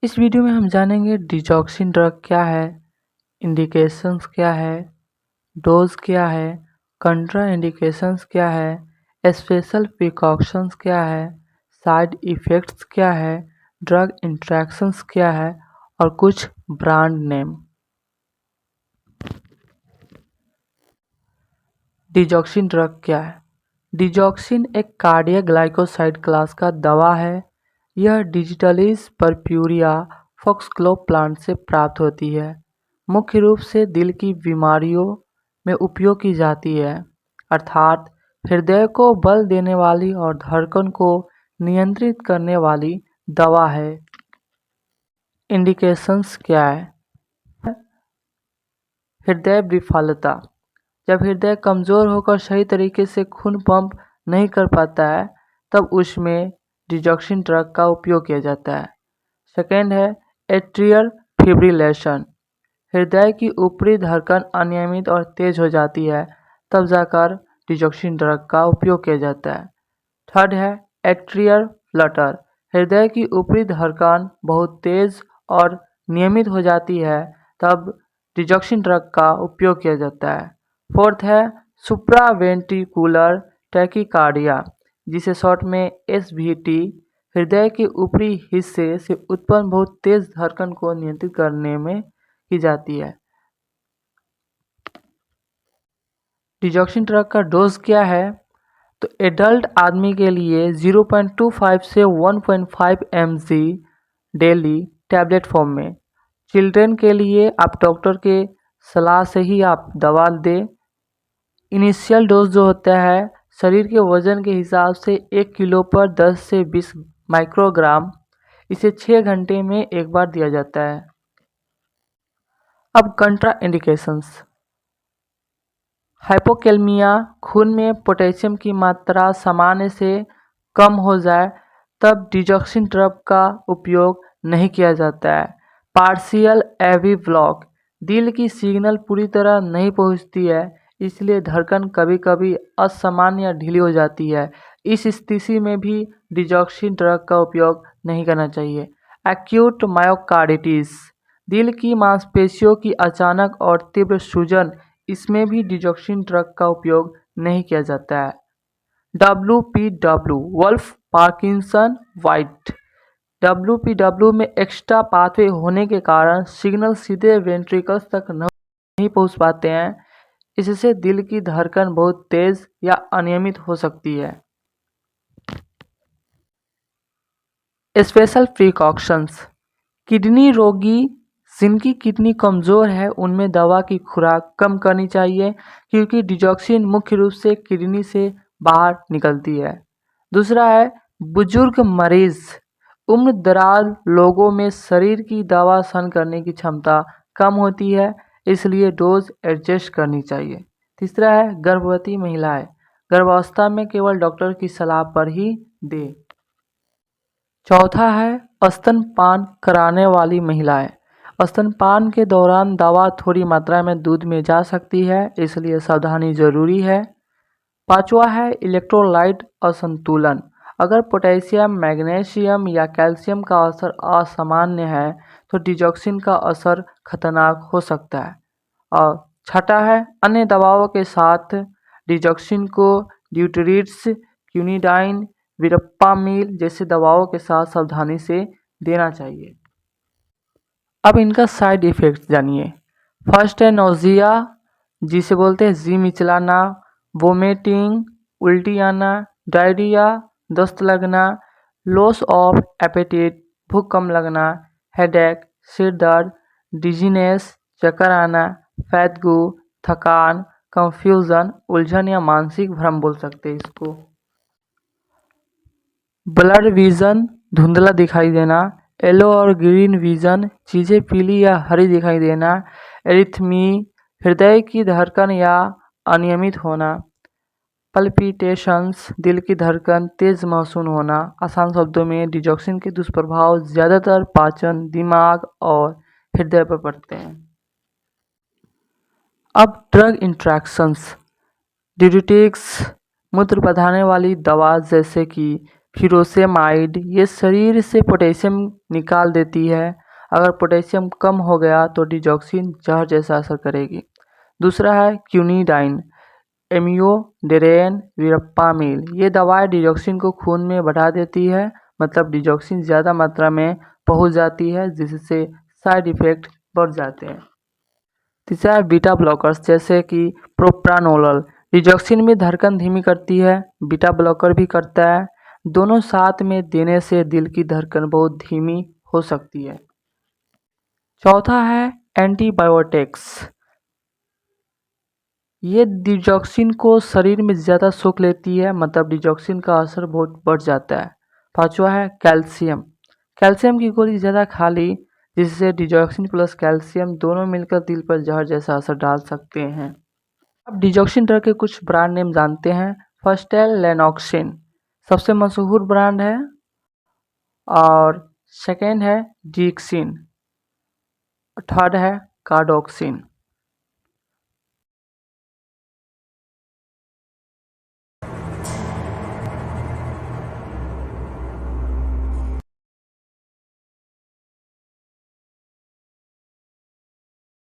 इस वीडियो में हम जानेंगे डिजॉक्सिन ड्रग क्या है, इंडिकेशंस क्या है, डोज क्या है, कंट्रा इंडिकेशंस क्या है, स्पेशल प्रिकॉशंस क्या है, साइड इफ़ेक्ट्स क्या है, ड्रग इंट्रैक्शंस क्या है और कुछ ब्रांड नेम। डिजॉक्सिन ड्रग क्या है? डिजॉक्सिन एक कार्डियक ग्लाइकोसाइड क्लास का दवा है। यह डिजिटलिस परप्यूरिया फॉक्सग्लोव प्लांट से प्राप्त होती है। मुख्य रूप से दिल की बीमारियों में उपयोग की जाती है, अर्थात हृदय को बल देने वाली और धड़कन को नियंत्रित करने वाली दवा है। इंडिकेशंस क्या है? हृदय विफलता। जब हृदय कमज़ोर होकर सही तरीके से खून पंप नहीं कर पाता है, तब उसमें डिजॉक्सिन ड्रग का उपयोग किया जाता है। सेकेंड है एट्रियल फिब्रिलेशन। हृदय की ऊपरी धड़कन अनियमित और तेज हो जाती है, तब जाकर डिजॉक्सिन ड्रग का उपयोग किया जाता है। थर्ड है एट्रियल फ्लटर। हृदय की ऊपरी धड़कन बहुत तेज और नियमित हो जाती है, तब डिजॉक्सिन ड्रग का उपयोग किया जाता है। फोर्थ है सुप्रावेंट्रिकुलर टैकीकार्डिया, जिसे शॉर्ट में एसवीटी। हृदय के ऊपरी हिस्से से उत्पन्न बहुत तेज धड़कन को नियंत्रित करने में की जाती है। डिजॉक्सिन ड्रग का डोज क्या है? तो एडल्ट आदमी के लिए 0.25 से 1.5 mg डेली टैबलेट फॉर्म में। चिल्ड्रन के लिए आप डॉक्टर के सलाह से ही आप दवा दें। इनिशियल डोज जो होता है शरीर के वजन के हिसाब से 1 किलो पर 10 से 20 माइक्रोग्राम, इसे 6 घंटे में एक बार दिया जाता है। अब कंट्रा इंडिकेशंस। हाइपोकैलमिया, खून में पोटेशियम की मात्रा सामान्य से कम हो जाए तब डिजॉक्सिन ड्रग का उपयोग नहीं किया जाता है। पार्शियल एवी ब्लॉक, दिल की सिग्नल पूरी तरह नहीं पहुंचती है, इसलिए धड़कन कभी कभी असामान्य या ढीली हो जाती है। इस स्थिति में भी डिजॉक्सिन ड्रग का उपयोग नहीं करना चाहिए। एक्यूट मायोकार्डिटिस, दिल की मांसपेशियों की अचानक और तीव्र सूजन, इसमें भी डिजॉक्सिन ड्रग का उपयोग नहीं किया जाता है। WPW Wolff Parkinson White. WPW में एक्स्ट्रा पाथवे होने के कारण सिग्नल सीधे वेंट्रिकल्स तक नहीं पहुंच पाते हैं, इससे दिल की धड़कन बहुत तेज या अनियमित हो सकती है। Special precautions. किडनी रोगी जिनकी किडनी कमज़ोर है उनमें दवा की खुराक कम करनी चाहिए, क्योंकि डिजॉक्सिन मुख्य रूप से किडनी से बाहर निकलती है। दूसरा है बुजुर्ग मरीज। उम्र दराज लोगों में शरीर की दवा सहन करने की क्षमता कम होती है, इसलिए डोज एडजस्ट करनी चाहिए। तीसरा है गर्भवती महिलाएं, गर्भावस्था में केवल डॉक्टर की सलाह पर ही दें। चौथा है स्तनपान कराने वाली महिलाएं। स्तनपान के दौरान दवा थोड़ी मात्रा में दूध में जा सकती है, इसलिए सावधानी जरूरी है। पांचवा है इलेक्ट्रोलाइट असंतुलन। अगर पोटेशियम, मैग्नीशियम या कैल्शियम का असर असामान्य है तो डिजॉक्सिन का असर खतरनाक हो सकता है। और छठा है अन्य दवाओं के साथ डिजॉक्सिन को ड्यूटरीट्स, क्यूनिडाइन, विरप्पामील जैसे दवाओं के साथ सावधानी से देना चाहिए। अब इनका साइड इफ़ेक्ट्स जानिए। फर्स्ट है नोजिया, जिसे बोलते हैं जी मिचलाना, वोमिटिंग, उल्टी आना, डायरिया, दस्त लगना, लॉस ऑफ एपेटाइट, भूख कम लगना, हेडेक, सिर दर्द, डिजीनेस, चक्कर आना, फैतगू, थकान, कंफ्यूजन, उलझन या मानसिक भ्रम बोल सकते हैं इसको। ब्लड विज़न, धुंधला दिखाई देना, येलो और ग्रीन विज़न, चीज़ें पीली या हरी दिखाई देना, एरिथमी, हृदय की धड़कन या अनियमित होना, पल्पिटेशंस, दिल की धड़कन तेज महसूस होना। आसान शब्दों में डिजॉक्सिन के दुष्प्रभाव ज़्यादातर पाचन, दिमाग और हृदय पर पड़ते हैं। अब ड्रग इंट्रैक्शंस। ड्यूरेटिक्स, मूत्र बढ़ाने वाली दवा जैसे कि फ्यूरोसेमाइड ये शरीर से पोटेशियम निकाल देती है। अगर पोटेशियम कम हो गया तो डिजॉक्सिन जहर जैसा असर करेगी। दूसरा है क्यूनिडाइन, एमियोडेरेन, वीरप्पामिल। ये दवाएं डिजॉक्सिन को खून में बढ़ा देती है, मतलब डिजॉक्सिन ज़्यादा मात्रा में पहुंच जाती है जिससे साइड इफ़ेक्ट बढ़ जाते हैं। तीसरा है बीटा ब्लॉकर्स जैसे कि प्रोप्रानोलोल। डिजॉक्सिन में धड़कन धीमी करती है, बीटा ब्लॉकर भी करता है। दोनों साथ में देने से दिल की धड़कन बहुत धीमी हो सकती है। चौथा है एंटीबायोटिक्स। ये डिजॉक्सिन को शरीर में ज़्यादा सोख लेती है, मतलब डिजॉक्सिन का असर बहुत बढ़ जाता है। पांचवा है कैल्शियम। कैल्शियम की गोली ज़्यादा खा ली जिससे डिजॉक्सिन प्लस कैल्शियम दोनों मिलकर दिल पर जहर जैसा असर डाल सकते हैं। अब डिजॉक्सिन ड्रग के कुछ ब्रांड नेम जानते हैं। फर्स्ट है लेनॉक्सिन, सबसे मशहूर ब्रांड है। और सेकेंड है डीक्सिन, थर्ड है कार्डोक्सिन।